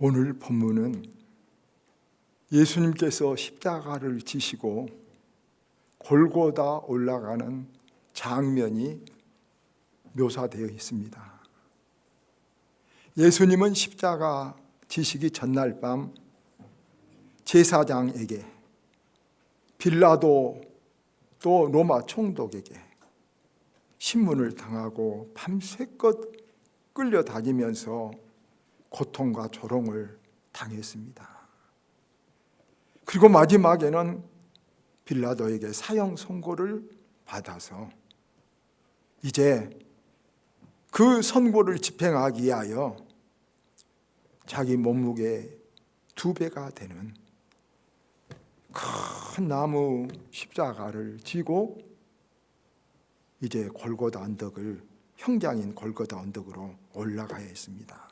오늘 본문은 예수님께서 십자가를 지시고 골고다 올라가는 장면이 묘사되어 있습니다. 예수님은 십자가 지시기 전날 밤 제사장에게, 빌라도 또 로마 총독에게 신문을 당하고 밤새껏 끌려다니면서 고통과 조롱을 당했습니다. 그리고 마지막에는 빌라도에게 사형 선고를 받아서 이제 그 선고를 집행하기 위하여 자기 몸무게 2배가 되는 큰 나무 십자가를 지고 이제 골고다 언덕을, 형장인 골고다 언덕으로 올라가야 했습니다.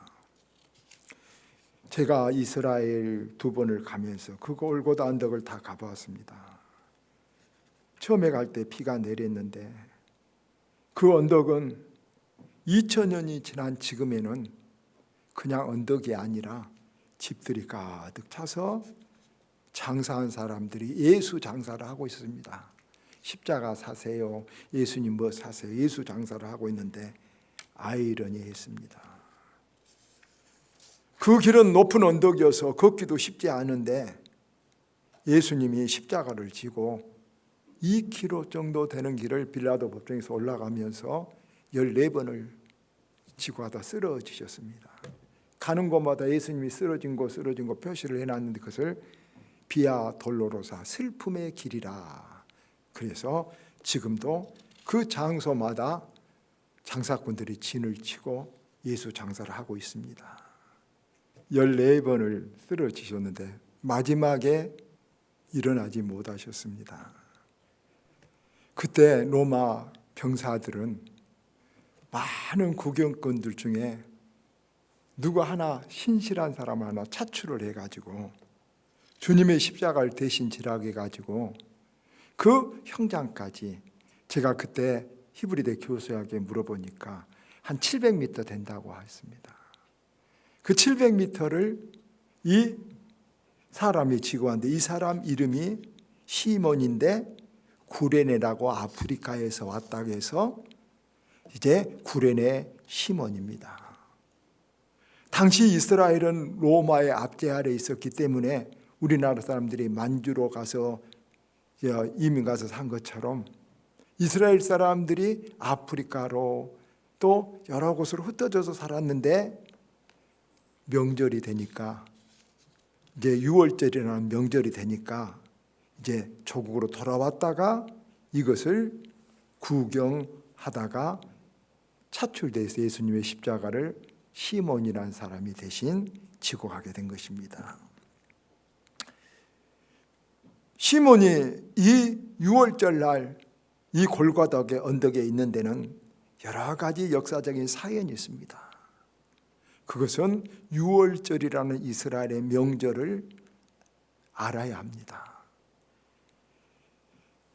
제가 이스라엘 2번을 가면서 그 골고다 언덕을 다 가보았습니다. 처음에 갈 때 비가 내렸는데 그 언덕은 2000년이 지난 지금에는 그냥 언덕이 아니라 집들이 가득 차서 장사한 사람들이 예수 장사를 하고 있습니다. 십자가 사세요, 예수님 뭐 사세요, 예수 장사를 하고 있는데 아이러니했습니다. 그 길은 높은 언덕이어서 걷기도 쉽지 않은데 예수님이 십자가를 지고 2km 정도 되는 길을 빌라도 법정에서 올라가면서 14번을 지고 하다 쓰러지셨습니다. 가는 곳마다 예수님이 쓰러진 곳 표시를 해놨는데 그것을 비아 돌로로사, 슬픔의 길이라. 그래서 지금도 그 장소마다 장사꾼들이 진을 치고 예수 장사를 하고 있습니다. 14번을 쓰러지셨는데 마지막에 일어나지 못하셨습니다. 그때 로마 병사들은 많은 구경꾼들 중에 누구 하나, 신실한 사람 하나 차출을 해가지고 주님의 십자가를 대신 지라고 해가지고 그 형장까지, 제가 그때 히브리대 교수에게 물어보니까 한 700m 된다고 했습니다. 그 700m를 이 사람이 지고 왔는데 이 사람 이름이 시몬인데 구레네라고 아프리카에서 왔다고 해서 이제 구레네 시몬입니다. 당시 이스라엘은 로마의 압제 아래 있었기 때문에 우리나라 사람들이 만주로 가서 이민 가서 산 것처럼 이스라엘 사람들이 아프리카로 또 여러 곳으로 흩어져서 살았는데 명절이 되니까, 이제 6월절이라는 명절이 되니까 이제 조국으로 돌아왔다가 이것을 구경하다가 차출돼서 예수님의 십자가를 시몬이라는 사람이 대신 지고 가게 된 것입니다. 시몬이 이 6월절 날 이 골고다 언덕에 있는 데는 여러 가지 역사적인 사연이 있습니다. 그것은 6월절이라는 이스라엘의 명절을 알아야 합니다.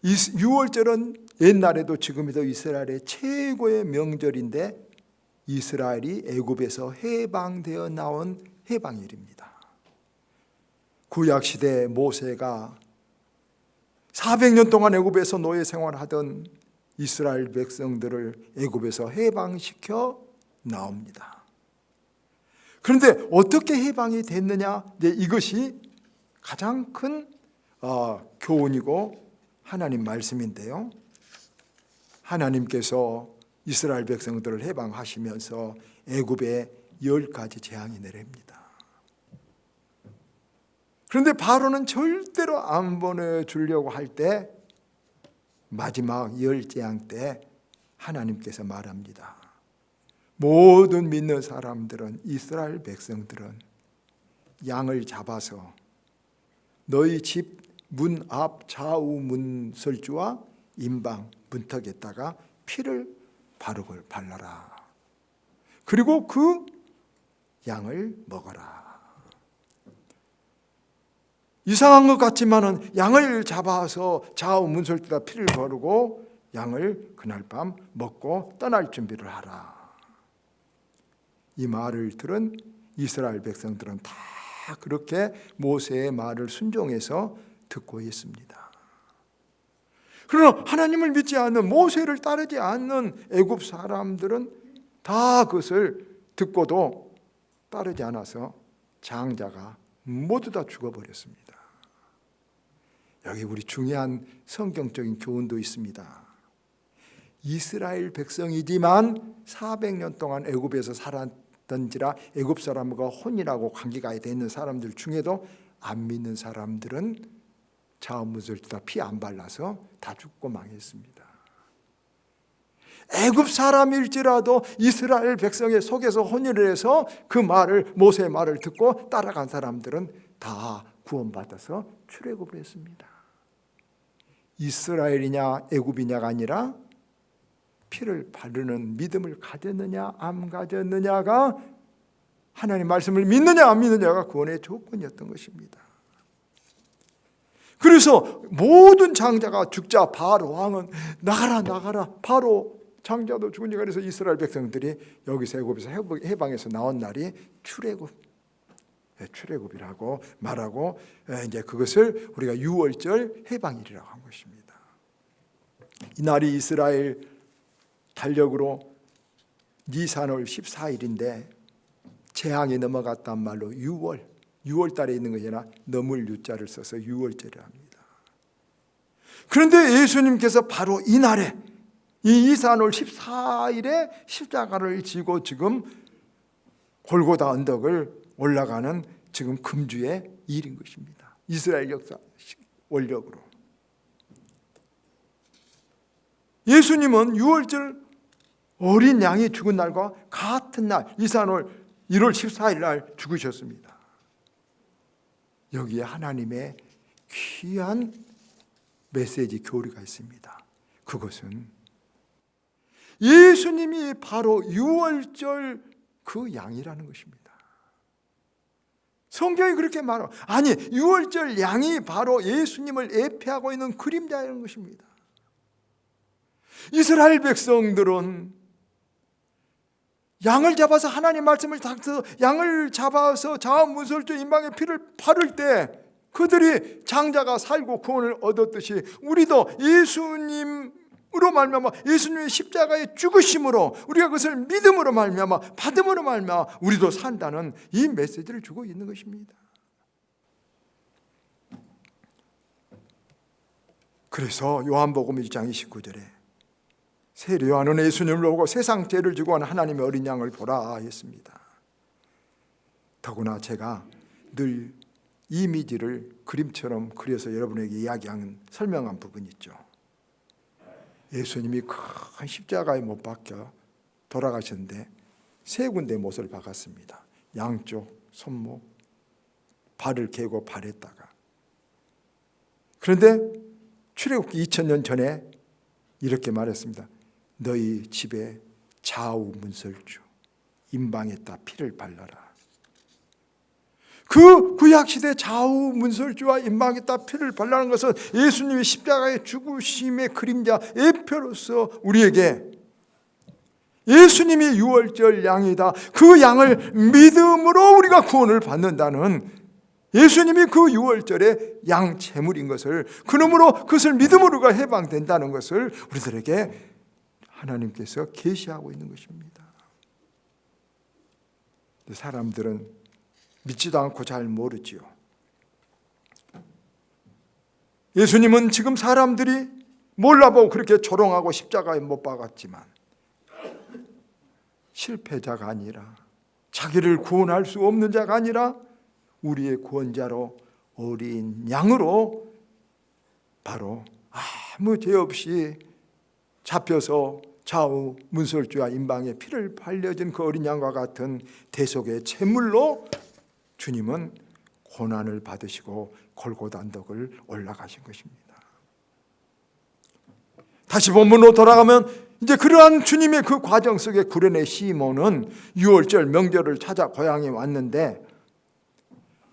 6월절은 옛날에도 지금에도 이스라엘의 최고의 명절인데 이스라엘이 애굽에서 해방되어 나온 해방일입니다. 구약시대 모세가 400년 동안 애굽에서 노예 생활하던 이스라엘 백성들을 애굽에서 해방시켜 나옵니다. 그런데 어떻게 해방이 됐느냐? 이것이 가장 큰 교훈이고 하나님 말씀인데요. 하나님께서 이스라엘 백성들을 해방하시면서 애굽에 10가지 재앙이 내립니다. 그런데 바로는 절대로 안 보내주려고 할 때 마지막 10재앙 때 하나님께서 말합니다. 모든 믿는 사람들은, 이스라엘 백성들은 양을 잡아서 너희 집 문 앞 좌우 문설주와 임방 문턱에다가 피를 바르고 발라라. 그리고 그 양을 먹어라. 이상한 것 같지만은 양을 잡아서 좌우 문설주에다 피를 바르고 양을 그날 밤 먹고 떠날 준비를 하라. 이 말을 들은 이스라엘 백성들은 다 그렇게 모세의 말을 순종해서 듣고 있습니다. 그러나 하나님을 믿지 않는, 모세를 따르지 않는 애굽 사람들은 다 그것을 듣고도 따르지 않아서 장자가 모두 다 죽어버렸습니다. 여기 우리 중요한 성경적인 교훈도 있습니다. 이스라엘 백성이지만 400년 동안 애굽에서 살았던지라 애굽 사람과 혼인하고 관계가 돼 있는 사람들 중에도 안 믿는 사람들은 자원문설 다 피 안 발라서 다 죽고 망했습니다. 애굽 사람일지라도 이스라엘 백성의 속에서 혼인을 해서 그 말을, 모세의 말을 듣고 따라간 사람들은 다 구원받아서 출애굽을 했습니다. 이스라엘이냐 애굽이냐가 아니라 피를 바르는 믿음을 가졌느냐 안 가졌느냐가, 하나님 말씀을 믿느냐 안 믿느냐가 구원의 조건이었던 것입니다. 그래서 모든 장자가 죽자 바로 왕은 나가라 바로 장자도 죽으니까, 그래서 이스라엘 백성들이 여기서 애굽에서 해방에서 나온 날이 출애굽이라고 말하고, 이제 그것을 우리가 유월절 해방일이라고 한 것입니다. 이 날이 이스라엘 달력으로 니산월 14일인데 재앙이 넘어갔단 말로 6월 달에 있는 것이 아니라 넘을 유자를 써서 유월절이라 합니다. 그런데 예수님께서 바로 이 날에, 이 이산월 14일에 십자가를 지고 지금 골고다 언덕을 올라가는 지금 금주의 일인 것입니다. 이스라엘 역사 원력으로. 예수님은 유월절 어린 양이 죽은 날과 같은 날, 이산월 1월 14일 날 죽으셨습니다. 여기에 하나님의 귀한 메시지 교리가 있습니다. 그것은 예수님이 바로 유월절 그 양이라는 것입니다. 성경이 그렇게 말하고, 아니 유월절 양이 바로 예수님을 예표하고 있는 그림자라는 것입니다. 이스라엘 백성들은 양을 잡아서, 하나님 말씀을 닥쳐서 양을 잡아서 자원문설주 임방의 피를 바를 때 그들이 장자가 살고 구원을 얻었듯이 우리도 예수님으로 말미암아, 예수님의 십자가의 죽으심으로 우리가 그것을 믿음으로 말미암아, 받음으로 말미암아 우리도 산다는 이 메시지를 주고 있는 것입니다. 그래서 요한복음 1장 29절에 세례 요한은 예수님을 보고 세상 죄를 지고 온 하나님의 어린 양을 보라 했습니다. 더구나 제가 늘 이미지를 그림처럼 그려서 여러분에게 이야기하는, 설명한 부분이 있죠. 예수님이 큰 십자가에 못 박혀 돌아가셨는데 세 군데 못을 박았습니다. 양쪽 손목, 발을 개고 발에다가. 그런데 출애굽기 2000년 전에 이렇게 말했습니다. 너희 집에 좌우 문설주 임방에다 피를 발라라. 그 구약시대 좌우 문설주와 임방에다 피를 발라는 것은 예수님이 십자가의 죽으심의 그림자, 예표로서 우리에게 예수님이 유월절 양이다, 그 양을 믿음으로 우리가 구원을 받는다는, 예수님이 그 유월절의 양 제물인 것을, 그러므로 그것을 믿음으로 우리가 해방된다는 것을 우리들에게 하나님께서 계시하고 있는 것입니다. 사람들은 믿지도 않고 잘 모르지요. 예수님은 지금 사람들이 몰라보고 그렇게 조롱하고 십자가에 못 박았지만 실패자가 아니라, 자기를 구원할 수 없는 자가 아니라 우리의 구원자로 어린 양으로 바로 아무 죄 없이 잡혀서 좌우 문설주와 임방에 피를 발려진 그 어린 양과 같은 대속의 제물로 주님은 고난을 받으시고 골고다 언덕을 올라가신 것입니다. 다시 본문으로 돌아가면 이제 그러한 주님의 그 과정 속에 구레네 시몬은 유월절 명절을 찾아 고향에 왔는데,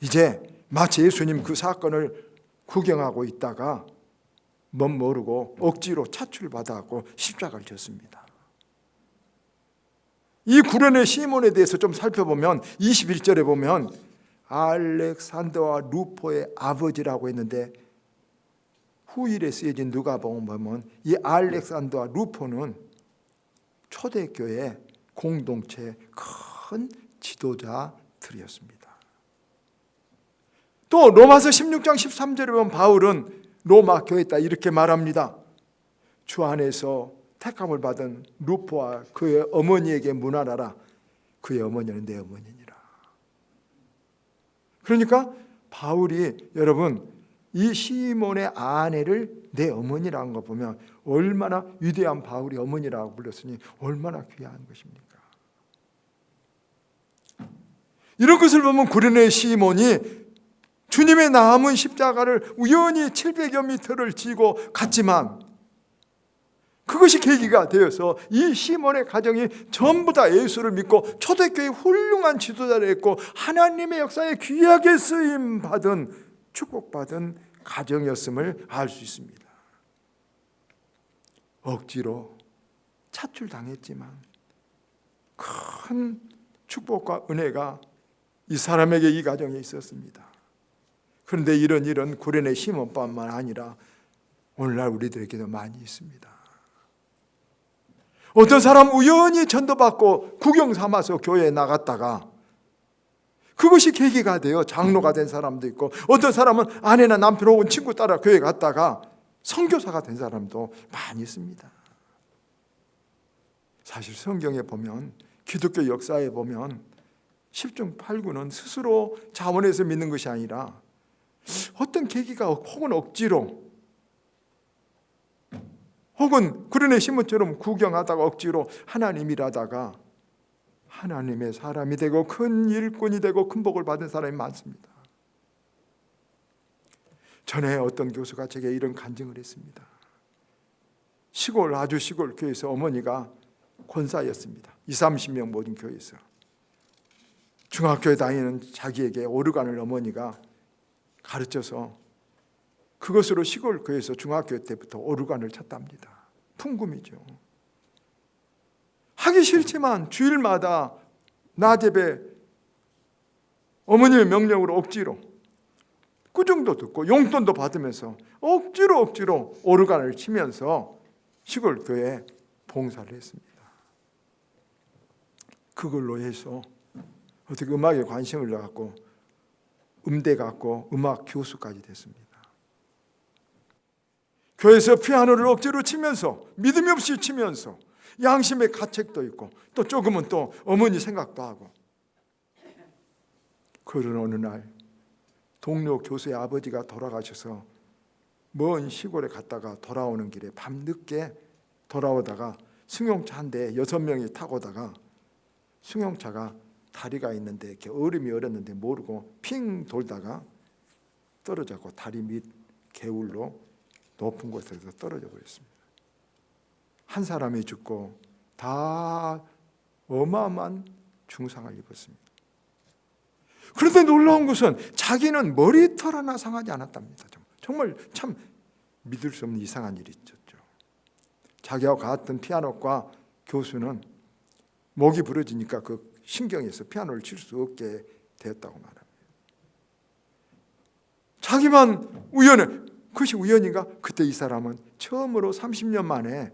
이제 마치 예수님 그 사건을 구경하고 있다가 멋모르고 억지로 차출받아갖고 십자가를 졌습니다. 이 구레네 시몬에 대해서 좀 살펴보면 21절에 보면 알렉산더와 루포의 아버지라고 했는데 후일에 쓰여진 누가복음 보면 이 알렉산더와 루포는 초대교회 공동체의 큰 지도자들이었습니다. 또 로마서 16장 13절에 보면 바울은 로마 교회에 이렇게 말합니다. 주 안에서 택함을 받은 루포와 그의 어머니에게 문안하라. 그의 어머니는 내 어머니니라. 그러니까 바울이 여러분 이 시몬의 아내를 내 어머니라는 거 보면 얼마나 위대한 바울이 어머니라고 불렀으니 얼마나 귀한 것입니까? 이런 것을 보면 구레네 시몬이 주님의 남은 십자가를 우연히 700여 미터를 지고 갔지만 그것이 계기가 되어서 이 시몬의 가정이 전부 다 예수를 믿고 초대교회 훌륭한 지도자를 했고 하나님의 역사에 귀하게 쓰임받은 축복받은 가정이었음을 알 수 있습니다. 억지로 차출당했지만 큰 축복과 은혜가 이 사람에게 이 가정에 있었습니다. 그런데 이런 구레네 시몬뿐만 아니라 오늘날 우리들에게도 많이 있습니다. 어떤 사람 우연히 전도받고 구경 삼아서 교회에 나갔다가 그것이 계기가 되어 장로가 된 사람도 있고 어떤 사람은 아내나 남편 혹은 친구 따라 교회 갔다가 선교사가 된 사람도 많이 있습니다. 사실 성경에 보면 기독교 역사에 보면 10중 8구는 스스로 자원해서 믿는 것이 아니라 어떤 계기가 혹은 억지로 혹은 구레네 시몬처럼 구경하다가 억지로 하나님 일하다가 하나님의 사람이 되고 큰 일꾼이 되고 큰 복을 받은 사람이 많습니다. 전에 어떤 교수가 제게 이런 간증을 했습니다. 아주 시골 교회에서 어머니가 권사였습니다. 20-30명 모든 교회에서 중학교에 다니는 자기에게 오르간을 어머니가 가르쳐서 그것으로 시골 교회에서 중학교 때부터 오르간을 쳤답니다. 풍금이죠. 하기 싫지만 주일마다 낮예배 어머님의 명령으로 억지로 꾸중도 듣고 용돈도 받으면서 억지로 오르간을 치면서 시골 교회에 봉사를 했습니다. 그걸로 해서 어떻게 음악에 관심을 갖고 음대 갖고 음악 교수까지 됐습니다. 교회에서 피아노를 억지로 치면서 믿음이 없이 치면서 양심의 가책도 있고 또 조금은 또 어머니 생각도 하고 그런 어느 날 동료 교수의 아버지가 돌아가셔서 먼 시골에 갔다가 돌아오는 길에 밤늦게 돌아오다가 승용차 한 대에 6명이 타고 오다가 승용차가 다리가 있는데 이렇게 얼음이 얼었는데 모르고 핑 돌다가 떨어졌고 다리 밑 개울로 높은 곳에서 떨어져 버렸습니다. 한 사람이 죽고 다 어마어마한 중상을 입었습니다. 그런데 놀라운 것은 자기는 머리털 하나 상하지 않았답니다. 정말 참 믿을 수 없는 이상한 일이 있었죠. 자기와 같은 피아노과 교수는 목이 부러지니까 그 신경에서 피아노를 칠 수 없게 되었다고 말합니다. 자기만 우연해. 그것이 우연인가? 그때 이 사람은 처음으로 30년 만에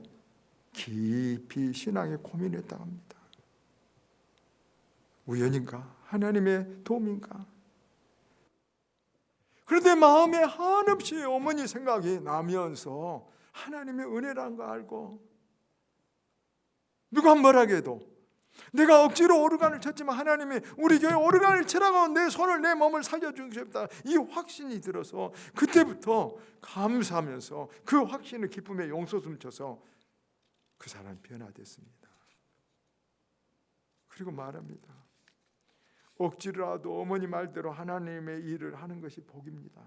깊이 신앙에 고민했다고 합니다. 우연인가? 하나님의 도움인가? 그런데 마음에 한없이 어머니 생각이 나면서 하나님의 은혜라는 거 알고 누가 뭐라고 해도 내가 억지로 오르간을 쳤지만 하나님이 우리 교회 오르간을 치라고 내 손을 내 몸을 살려주셨다 이 확신이 들어서 그때부터 감사하면서 그 확신을 기쁨에 용솟음 쳐서 그 사람이 변화됐습니다. 그리고 말합니다. 억지로라도 어머니 말대로 하나님의 일을 하는 것이 복입니다.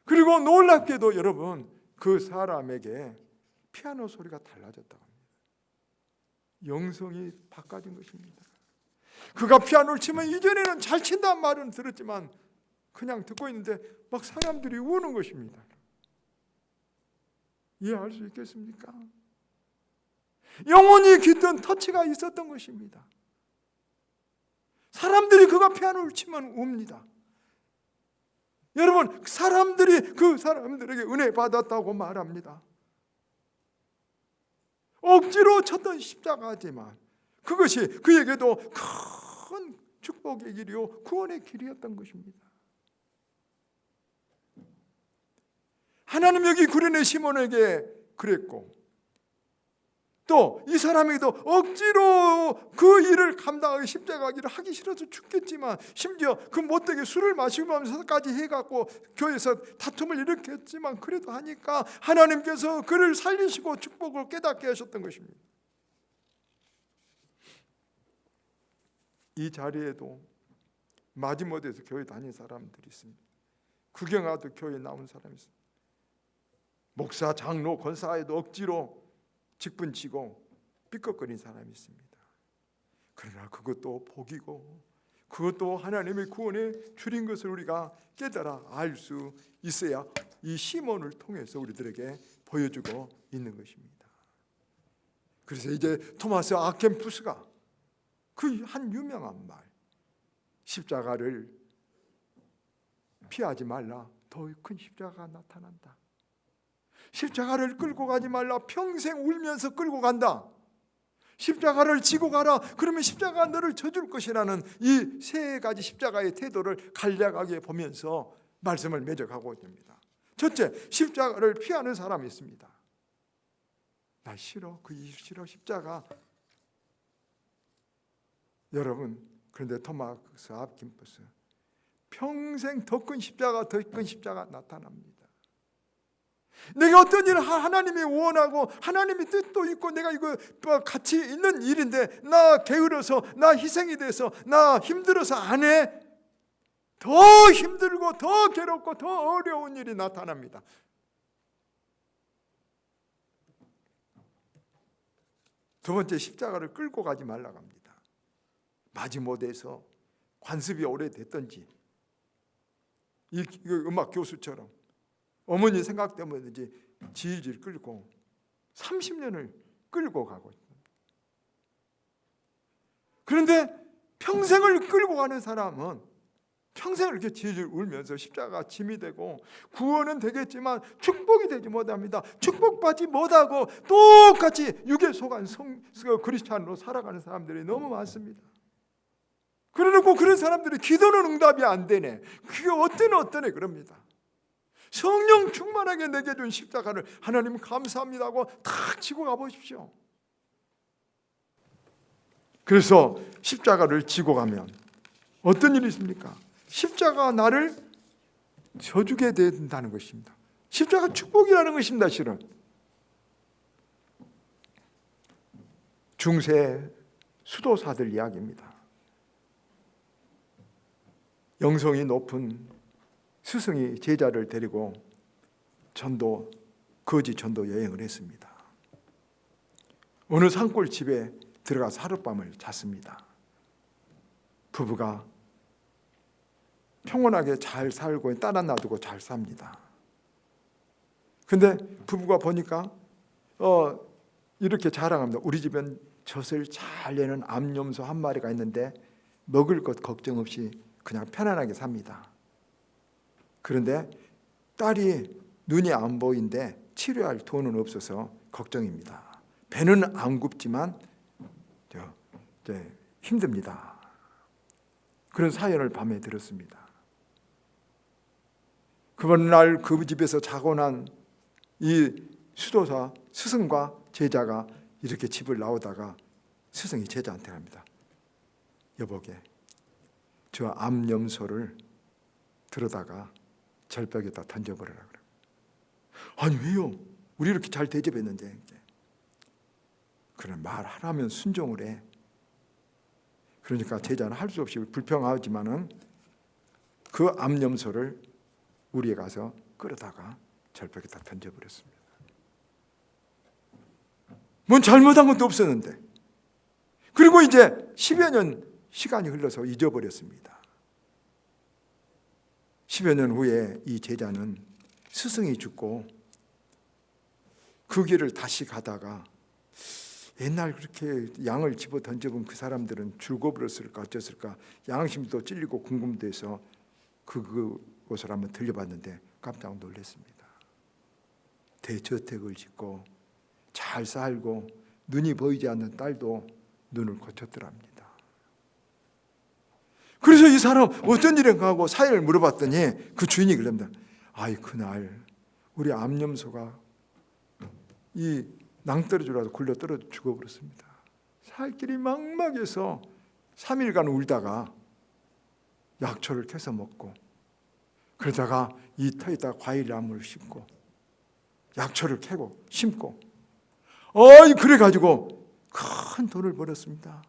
그리고 놀랍게도 여러분 그 사람에게 피아노 소리가 달라졌다고 합니다. 영성이 바꿔진 것입니다. 그가 피아노를 치면 이전에는 잘 친다는 말은 들었지만 그냥 듣고 있는데 막 사람들이 우는 것입니다. 이해할 수 있겠습니까? 영원히 깃든 터치가 있었던 것입니다. 사람들이 그가 피아노를 치면 웁니다. 여러분, 사람들이 그 사람들에게 은혜 받았다고 말합니다. 억지로 쳤던 십자가지만 그것이 그에게도 큰 축복의 길이요 구원의 길이었던 것입니다. 하나님 여기 구레네 시몬에게 그랬고, 또 이 사람에게도 억지로 그 일을 감당하기, 십자가 일을 하기 싫어서 죽겠지만 심지어 그 못되게 술을 마시고 하면서까지 해갖고 교회에서 다툼을 일으켰지만 그래도 하니까 하나님께서 그를 살리시고 축복을 깨닫게 하셨던 것입니다. 이 자리에도 마지못에서 교회 다닌 사람들이 있습니다. 구경하도 교회에 나온 사람이 있습니다. 목사, 장로, 권사에도 억지로 직분치고 삐걱거린 사람이 있습니다. 그러나 그것도 복이고 그것도 하나님의 구원에 줄인 것을 우리가 깨달아 알 수 있어야 이 시몬을 통해서 우리들에게 보여주고 있는 것입니다. 그래서 이제 토마스 아켄푸스가 그 한 유명한 말, 십자가를 피하지 말라, 더 큰 십자가가 나타난다. 십자가를 끌고 가지 말라, 평생 울면서 끌고 간다. 십자가를 지고 가라, 그러면 십자가가 너를 져줄 것이라는 이 세 가지 십자가의 태도를 간략하게 보면서 말씀을 맺어가고 있습니다. 첫째, 십자가를 피하는 사람이 있습니다. 나 싫어, 그 싫어 십자가. 여러분, 그런데 토마스 아킨푸스 평생 더 큰 십자가, 더 큰 십자가 나타납니다. 내가 어떤 일을 하나님이 원하고 하나님의 뜻도 있고 내가 이거 같이 있는 일인데 나 게으러서, 나 희생이 돼서, 나 힘들어서 안 해. 더 힘들고 더 괴롭고 더 어려운 일이 나타납니다. 두 번째, 십자가를 끌고 가지 말라고 합니다. 마지못에서 관습이 오래됐던지, 이 음악 교수처럼 어머니 생각 때문인지 질질 끌고 30년을 끌고 가고 있습니다. 그런데 평생을 끌고 가는 사람은 평생을 이렇게 질질 울면서 십자가 짐이 되고 구원은 되겠지만 축복이 되지 못합니다. 축복받지 못하고 똑같이 육에 속한 그리스도인으로 살아가는 사람들이 너무 많습니다. 그래놓고 그런 사람들이 기도는 응답이 안 되네, 그게 어떠네 그럽니다. 성령 충만하게 내게 준 십자가를 하나님 감사합니다 하고 탁 지고 가보십시오. 그래서 십자가를 지고 가면 어떤 일이 있습니까? 십자가가 나를 져주게 된다는 것입니다. 십자가 축복이라는 것입니다. 실은 중세 수도사들 이야기입니다. 영성이 높은 스승이 제자를 데리고 거지 전도 여행을 했습니다. 어느 산골집에 들어가서 하룻밤을 잤습니다. 부부가 평온하게 잘 살고 딸 하나 놔두고 잘 삽니다. 근데 부부가 보니까 이렇게 자랑합니다. 우리 집엔 젖을 잘 내는 암염소 한 마리가 있는데 먹을 것 걱정 없이 그냥 편안하게 삽니다. 그런데 딸이 눈이 안 보이는데 치료할 돈은 없어서 걱정입니다. 배는 안 굽지만 힘듭니다. 그런 사연을 밤에 들었습니다. 그번 날 그 집에서 자고 난 이 수도사 스승과 제자가 이렇게 집을 나오다가 스승이 제자한테 합니다. 여보게, 저 암염소를 들어다가 절벽에다 던져버리라 그래요. 아니 왜요? 우리 이렇게 잘 대접했는데. 그래, 말하라면 순종을 해. 그러니까 제자는 할 수 없이 불평하지만은 그 암염소를 우리에 가서 끌어다가 절벽에다 던져버렸습니다. 뭔 잘못한 것도 없었는데. 그리고 이제 10여 년 시간이 흘러서 잊어버렸습니다. 10여 년 후에 이 제자는 스승이 죽고 그 길을 다시 가다가 옛날 그렇게 양을 집어 던져본 그 사람들은 죽어버렸을까 어쩌을까 양심도 찔리고 궁금돼서 그곳을 한번 들려봤는데 깜짝 놀랐습니다. 대저택을 짓고 잘 살고 눈이 보이지 않는 딸도 눈을 고쳤더랍니다. 그래서 이 사람 어떤 일인가 하고 사연을 물어봤더니 그 주인이 그럽니다. 아이, 그날 우리 암염소가 이 낭떠러지라도 굴러 떨어져 죽어버렸습니다. 살 길이 막막해서 3일간 울다가 약초를 캐서 먹고 그러다가 이 터에다 과일나무를 심고 약초를 캐고 심고 그래가지고 큰 돈을 벌었습니다.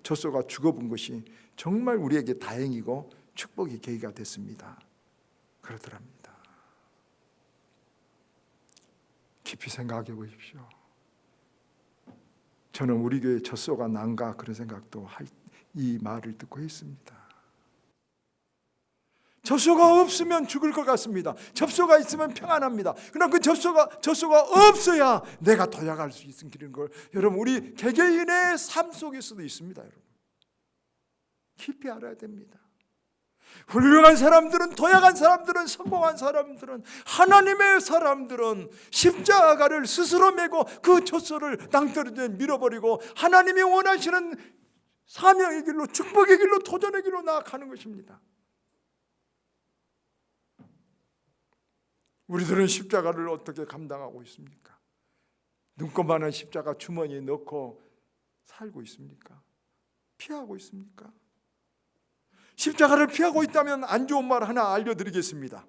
젖소가 죽어본 것이 정말 우리에게 다행이고 축복의 계기가 됐습니다. 그러더랍니다. 깊이 생각해 보십시오. 저는 우리 교회 젖소가 난가 그런 생각도 이 말을 듣고 있습니다. 젖소가 없으면 죽을 것 같습니다. 젖소가 있으면 평안합니다. 그러나 그 젖소가 없어야 내가 도약할 수 있는 걸 여러분 우리 개개인의 삶 속에서도 있습니다. 여러분 깊이 알아야 됩니다. 훌륭한 사람들은, 도약한 사람들은, 성공한 사람들은, 하나님의 사람들은 십자가를 스스로 메고 그 젖소를 낭떠러지에 밀어버리고 하나님이 원하시는 사명의 길로, 축복의 길로, 도전의 길로 나아가는 것입니다. 우리들은 십자가를 어떻게 감당하고 있습니까? 눈곱만한 십자가 주머니에 넣고 살고 있습니까? 피하고 있습니까? 십자가를 피하고 있다면 안 좋은 말 하나 알려드리겠습니다.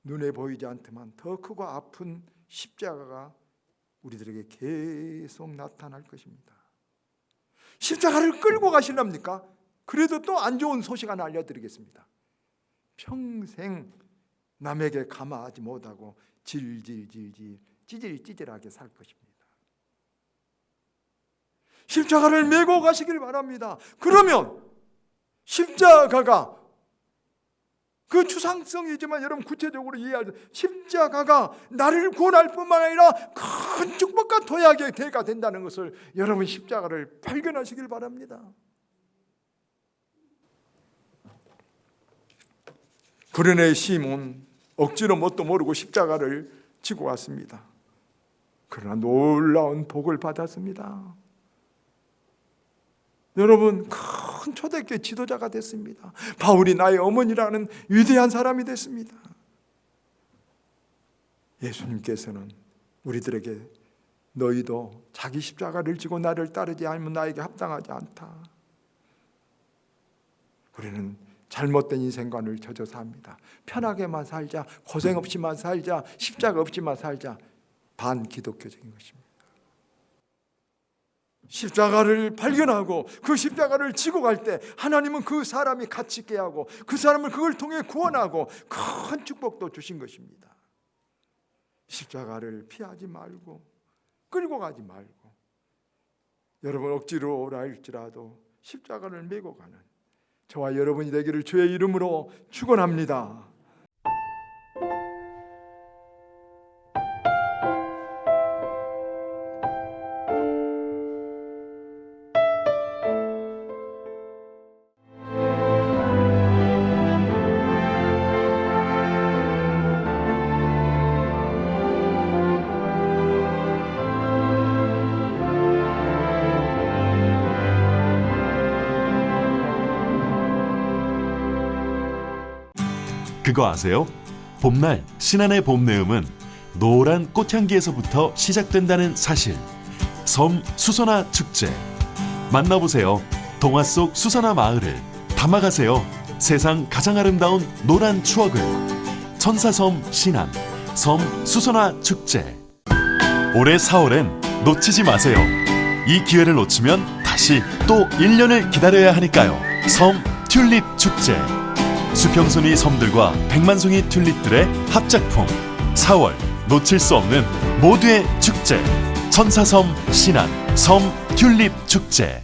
눈에 보이지 않지만 더 크고 아픈 십자가가 우리들에게 계속 나타날 것입니다. 십자가를 끌고 가시렵니까? 그래도 또 안 좋은 소식 하나 알려드리겠습니다. 평생 남에게 감화하지 못하고 찌질찌질하게 살 것입니다. 십자가를 메고 가시길 바랍니다. 그러면 십자가가 그 추상성이지만 여러분 구체적으로 이해할 때 십자가가 나를 구원할 뿐만 아니라 큰 축복과 도약의 대가 된다는 것을 여러분 십자가를 발견하시길 바랍니다. 구레네 시몬 억지로 뭣도 모르고 십자가를 지고 왔습니다. 그러나 놀라운 복을 받았습니다. 여러분 큰 초대교회 지도자가 됐습니다. 바울이 나의 어머니라는 위대한 사람이 됐습니다. 예수님께서는 우리들에게 너희도 자기 십자가를 지고 나를 따르지 않으면 나에게 합당하지 않다. 우리는 잘못된 인생관을 젖어서 합니다. 편하게만 살자, 고생 없이만 살자, 십자가 없이만 살자. 반기독교적인 것입니다. 십자가를 발견하고 그 십자가를 지고 갈 때 하나님은 그 사람이 가치 있게 하고 그 사람을 그걸 통해 구원하고 큰 축복도 주신 것입니다. 십자가를 피하지 말고 끌고 가지 말고 여러분 억지로 오라 할지라도 십자가를 메고 가는 저와 여러분이 되기를 주의 이름으로 축원합니다. 그거 아세요? 봄날 신안의 봄내음은 노란 꽃향기에서부터 시작된다는 사실. 섬 수선화 축제. 만나보세요. 동화 속 수선화 마을을 담아가세요. 세상 가장 아름다운 노란 추억을. 천사섬 신안 섬 수선화 축제. 올해 4월엔 놓치지 마세요. 이 기회를 놓치면 다시 또 1년을 기다려야 하니까요. 섬 튤립 축제. 수평선이 섬들과 백만송이 튤립들의 합작품. 4월 놓칠 수 없는 모두의 축제. 천사섬 신안 섬 튤립 축제.